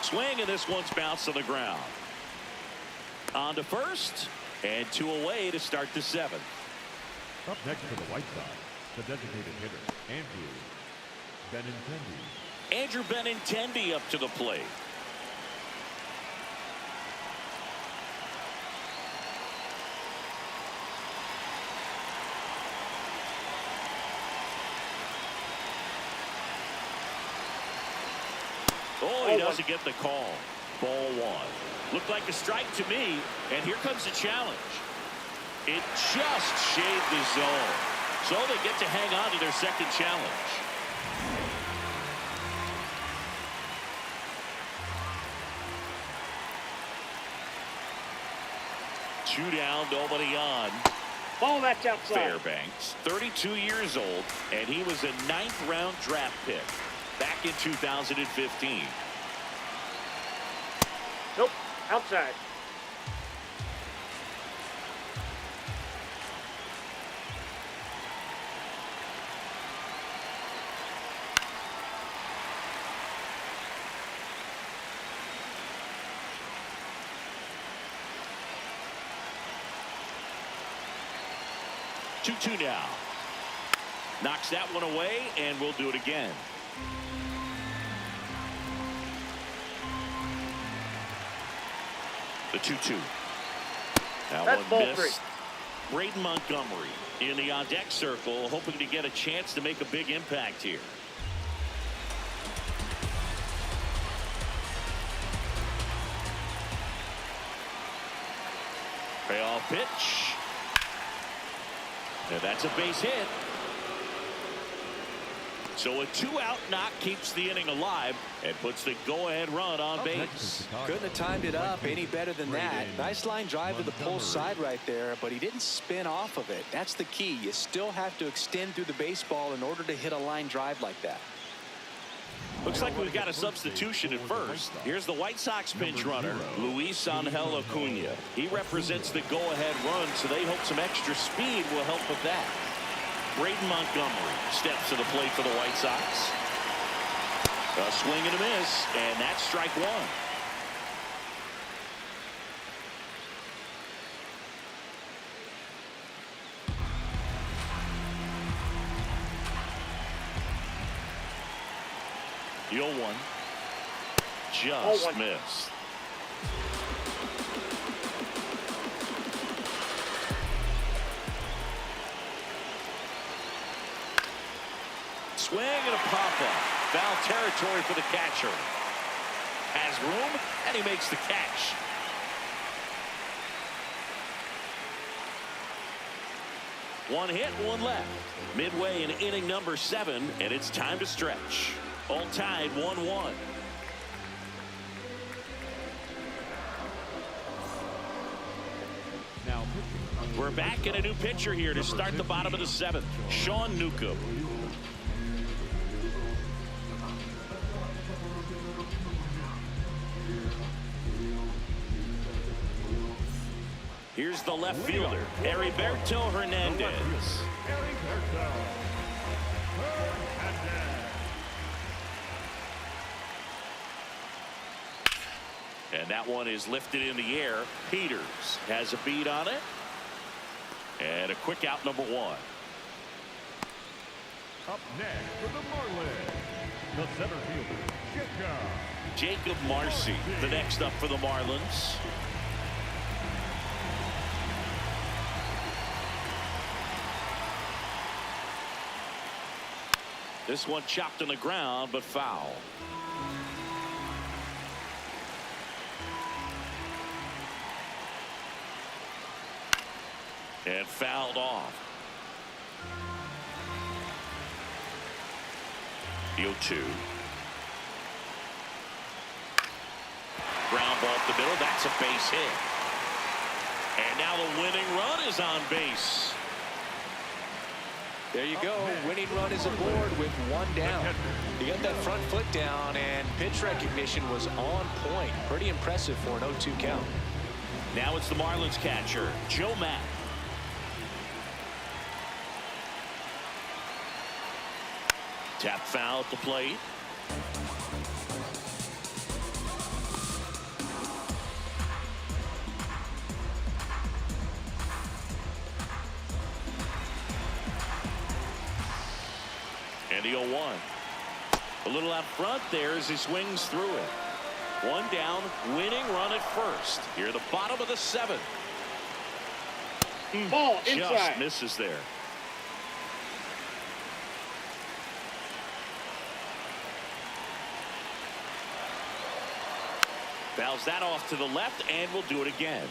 Speaker 1: Swing, and this one's bounced to the ground. On to first, and 2 away to start the 7th.
Speaker 3: Up next for the White Sox, the designated hitter, Andrew Benintendi.
Speaker 1: Andrew Benintendi up to the plate. Oh, he doesn't get the call. Ball 1. Looked like a strike to me, and here comes the challenge. It just shaved the zone. So they get to hang on to their second challenge. Two down, nobody on.
Speaker 4: Ball. That's outside.
Speaker 1: Fairbanks, 32 years old, and he was a 9th-round draft pick back in 2015.
Speaker 4: Nope. Outside.
Speaker 1: Two now. Knocks that one away, and we'll do it again. The 2-2. That
Speaker 4: That's
Speaker 1: one
Speaker 4: ball
Speaker 1: missed. Braden Montgomery in the on-deck circle, hoping to get a chance to make a big impact here. Payoff pitch. And that's a base hit. So a 2-out knock keeps the inning alive and puts the go-ahead run on base.
Speaker 2: Couldn't have timed it up any better than that. Nice line drive to the pull side right there, but he didn't spin off of it. That's the key. You still have to extend through the baseball in order to hit a line drive like that.
Speaker 1: Looks like we've got a substitution at first. Here's the White Sox pinch runner, Luis Angel Acuna. He represents the go-ahead run, so they hope some extra speed will help with that. Braden Montgomery steps to the plate for the White Sox. A swing and a miss, and that's strike 1. The 0-1 just missed. Swing and a pop-up. Foul territory for the catcher. Has room, and he makes the catch. One hit, one left. Midway in inning number 7, and it's time to stretch. All tied 1-1.
Speaker 3: Now,
Speaker 1: We're back in a new pitcher here to start the bottom of the 7th. Sean Newcomb. Here's the left fielder, Heriberto Hernandez. And that one is lifted in the air. Peters has a beat on it. And a quick out, number 1.
Speaker 3: Up next for the Marlins, the center fielder,
Speaker 1: Jacob Marcy, the next up for the Marlins. This one chopped on the ground, but foul. And fouled off. The 0-2. Ground ball up the middle. That's a base hit. And now the winning run is on base.
Speaker 2: There you go. Winning run is aboard with one down. He got that front foot down, and pitch recognition was on point. Pretty impressive for an 0-2 count.
Speaker 1: Now it's the Marlins catcher, Joe Matt. Tap foul at the plate. And the 0-1. A little out front there as he swings through it. One down, winning run at first. Here at the bottom of the 7th.
Speaker 4: Ball
Speaker 1: Just
Speaker 4: inside.
Speaker 1: misses there. Fouls that off to the left and will do it again.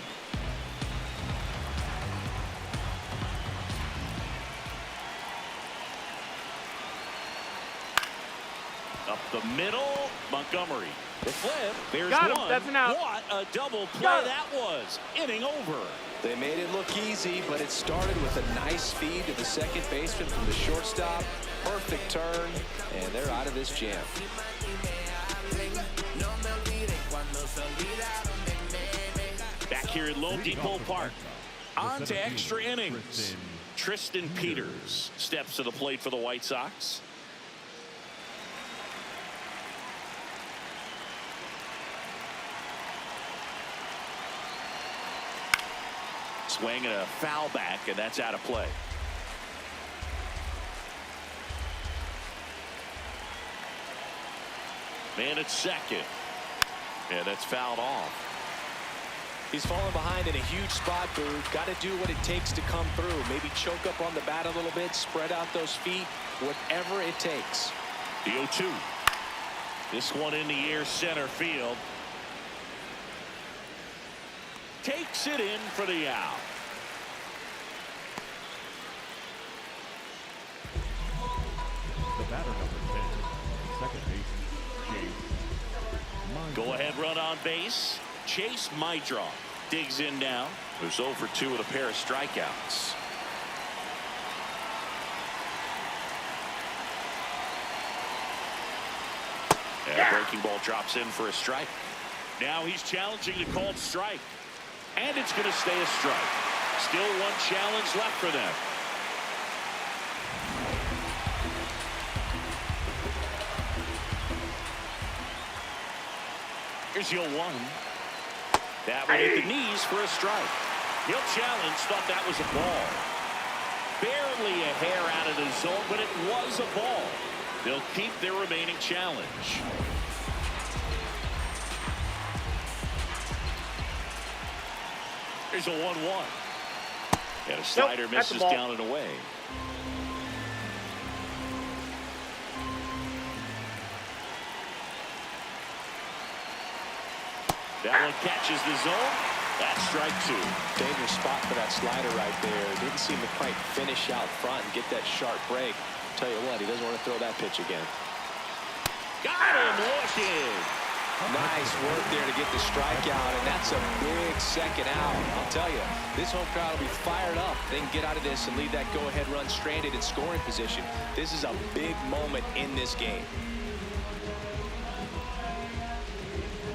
Speaker 1: Up the middle, Montgomery. The flip. There's
Speaker 4: Got him.
Speaker 1: one.
Speaker 4: That's an out.
Speaker 1: What a double play
Speaker 4: Got him.
Speaker 1: that was. Inning over.
Speaker 2: They made it look easy, but it started with a nice feed to the second baseman from the shortstop. Perfect turn, and they're out of this jam.
Speaker 1: Back here at Lone Depot Park. On to extra innings. Tristan Peters steps to the plate for the White Sox. Swing and a foul back, and that's out of play. Man at second. And that's fouled off.
Speaker 2: He's fallen behind in a huge spot, Boog. Got to do what it takes to come through. Maybe choke up on the bat a little bit, spread out those feet, whatever it takes.
Speaker 1: The 0-2. This one in the air, center field. Takes it in for the out.
Speaker 3: The batter, number 10, second baseman, Chase.
Speaker 1: Go ahead run on base. Chase Mydroff digs in now. There's over 2 with a pair of strikeouts. And a breaking ball drops in for a strike. Now he's challenging the called strike. And it's going to stay a strike. Still one challenge left for them. Here's the 0-1. That one hit the knees for a strike. He'll challenge, thought that was a ball. Barely a hair out of the zone, but it was a ball. They'll keep their remaining challenge. Here's a 1-1. And a slider
Speaker 4: that's a
Speaker 1: misses
Speaker 4: ball.
Speaker 1: down and away. That one catches the zone. That's strike 2.
Speaker 2: Dangerous spot for that slider right there. Didn't seem to quite finish out front and get that sharp break. Tell you what, he doesn't want to throw that pitch again.
Speaker 1: Got him looking.
Speaker 2: Nice work there to get the strikeout, and that's a big second out. I'll tell you, this home crowd will be fired up. They can get out of this and leave that go-ahead run stranded in scoring position. This is a big moment in this game.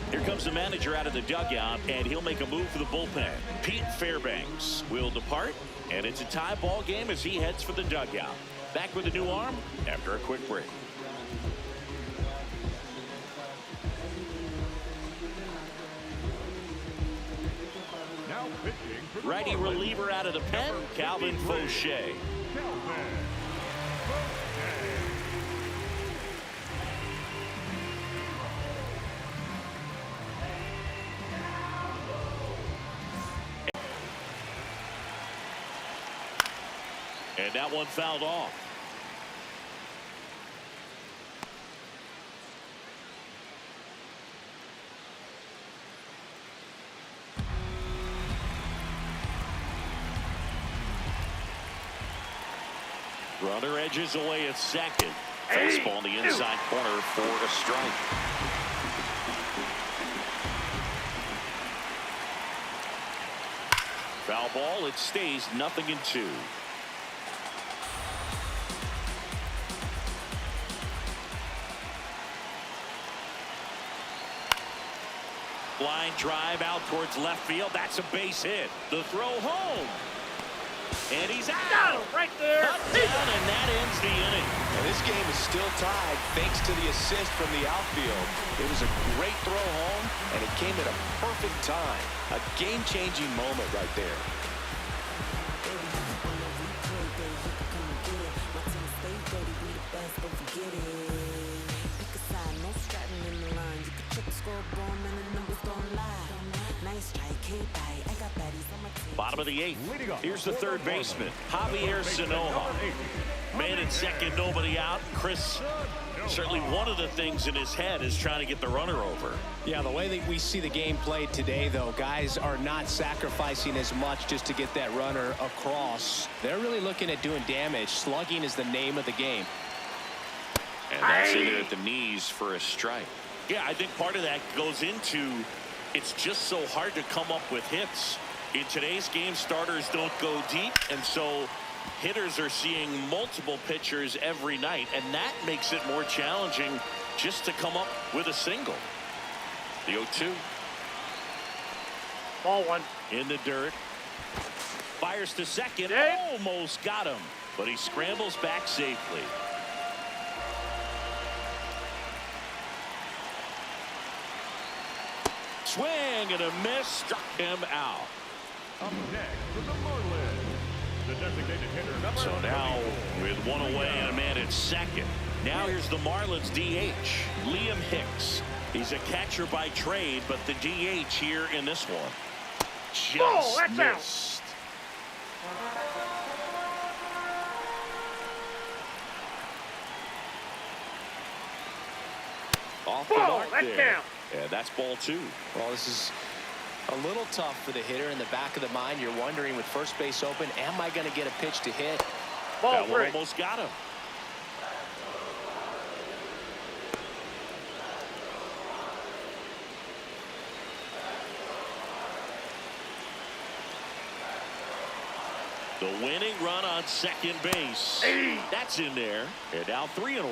Speaker 1: Here comes the manager out of the dugout, and he'll make a move for the bullpen. Pete Fairbanks will depart, and it's a tie ball game as he heads for the dugout. Back with a new arm after a quick break.
Speaker 3: Now pitching for the
Speaker 1: Righty
Speaker 3: Marlins,
Speaker 1: reliever out of the pen, Calvin Fauché.
Speaker 3: Calvin.
Speaker 1: And that one fouled off. Runner edges away at second. Fastball in the inside corner for a strike. Foul ball. It stays 0-2. Line drive out towards left field. That's a base hit. The throw home. And he's out.
Speaker 4: Got him right there.
Speaker 1: Touchdown, and that ends the inning.
Speaker 2: And this game is still tied thanks to the assist from the outfield. It was a great throw home, and it came at a perfect time. A game-changing moment right there.
Speaker 1: Bottom of the 8th. Here's the third baseman, Javier Sanoja. Man in second, nobody out. Chris, certainly one of the things in his head is trying to get the runner over.
Speaker 2: Yeah, the way that we see the game played today, though, guys are not sacrificing as much just to get that runner across. They're really looking at doing damage. Slugging is the name of the game.
Speaker 1: And that's in there at the knees for a strike. Yeah, I think part of that goes into it's just so hard to come up with hits. In today's game, starters don't go deep, and so hitters are seeing multiple pitchers every night, and that makes it more challenging just to come up with a single. The 0-2.
Speaker 4: Ball one.
Speaker 1: In the dirt. Fires to second. Almost got him, but he scrambles back safely. Swing and a miss. Struck him out.
Speaker 3: Up next for the Marlins, the designated hitter number
Speaker 1: So now
Speaker 3: 34.
Speaker 1: with one away and a man at second. Now here's the Marlins DH, Liam Hicks. He's a catcher by trade, but the DH here in this one just
Speaker 4: that's out.
Speaker 1: missed. Off the
Speaker 4: Ball,
Speaker 1: mark
Speaker 4: that's
Speaker 1: there.
Speaker 4: down.
Speaker 1: Yeah, that's ball 2.
Speaker 2: Well, this is a little tough for the hitter. In the back of the mind, you're wondering with first base open, am I going to get a pitch to hit?
Speaker 4: Ball
Speaker 1: That one
Speaker 4: three.
Speaker 1: almost got him. The winning run on second base. That's in there. And now 3-1.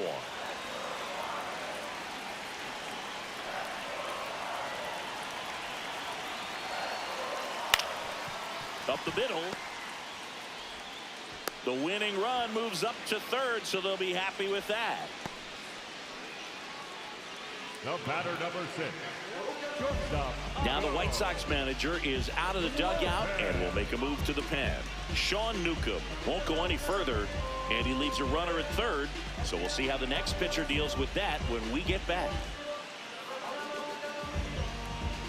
Speaker 1: Up the middle. The winning run moves up to third, so they'll be happy with that.
Speaker 3: The batter number 6. Shortstop.
Speaker 1: Now the White Sox manager is out of the dugout and will make a move to the pen. Sean Newcomb won't go any further, and he leaves a runner at third, so we'll see how the next pitcher deals with that when we get back.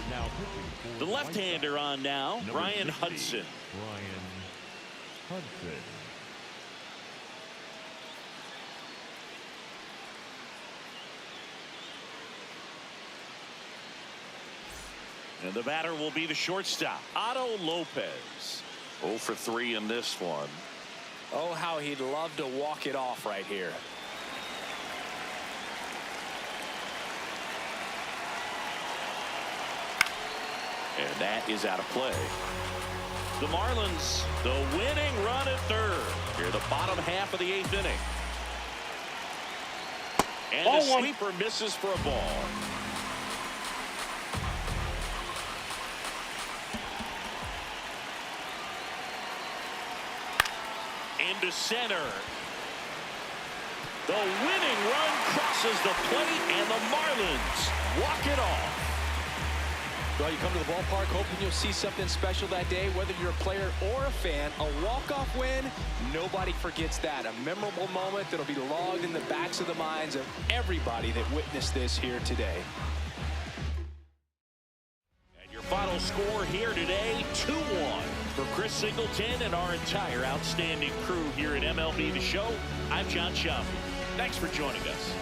Speaker 3: Now pitching for
Speaker 1: The left-hander on now,
Speaker 3: Number
Speaker 1: Brian
Speaker 3: 60,
Speaker 1: Hudson.
Speaker 3: Brian Hudson.
Speaker 1: And the batter will be the shortstop, Otto Lopez. 0 for 3 in this one.
Speaker 2: Oh, how he'd love to walk it off right here.
Speaker 1: And that is out of play. The Marlins, the winning run at third. Here, the bottom half of the 8th inning. And
Speaker 4: Ball
Speaker 1: the
Speaker 4: one.
Speaker 1: sweeper misses for a ball. Into center. The winning run crosses the plate, and the Marlins walk it off.
Speaker 2: Well, you come to the ballpark hoping you'll see something special that day, whether you're a player or a fan. A walk-off win, nobody forgets that. A memorable moment that'll be logged in the backs of the minds of everybody that witnessed this here today.
Speaker 1: And your final score here today, 2-1 for Chris Singleton and our entire outstanding crew here at MLB The Show. I'm John Schaub. Thanks for joining us.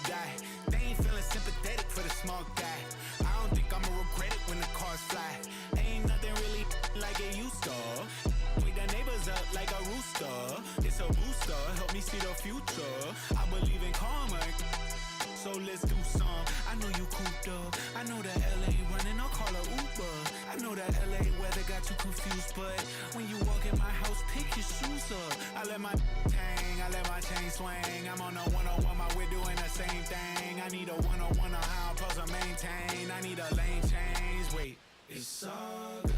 Speaker 5: die. They ain't feeling sympathetic for the small guy. I don't think I'ma regret it when the cars fly. Ain't nothing really like it used to. Wake the neighbors up like a rooster. It's a booster, help me see the future. I believe in karma, so let's do some. I know you cooped up. I know that LA running, I'll call a Uber. I know that LA weather got you confused, but when you walk in my house, pick your shoes up. I let my hang, I let my chain swing. I'm on a 101, my we're doing the same thing. I need a 101 on how I'm supposed to maintain. I need a lane change. Wait, it's all good.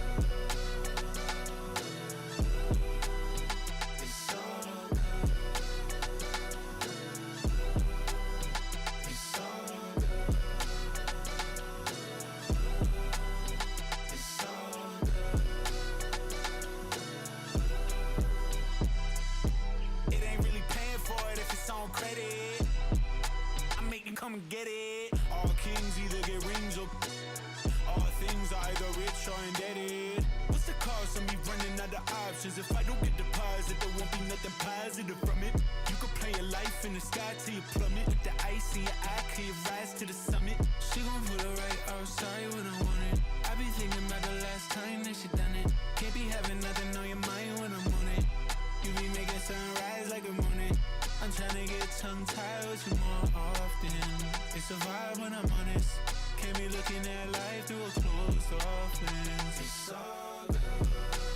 Speaker 5: Credit, I make you come and get it. All kings either get rings or all things are either rich or indebted. What's the cost of me running out of options? If I don't get deposit, there won't be nothing positive from it. You could play your life in the sky till you plummet. With the ice in your eye, till you rise to the summit. She gon' put it right outside when I want it. I be thinking about the last time that she done it. Can't be having nothing on your mind when I'm on it. You be making sunrise like a morning. I'm tryna get tongue-tied with you more often. It's a vibe when I'm honest. Can't be looking at life through a closed off lens. It's all good.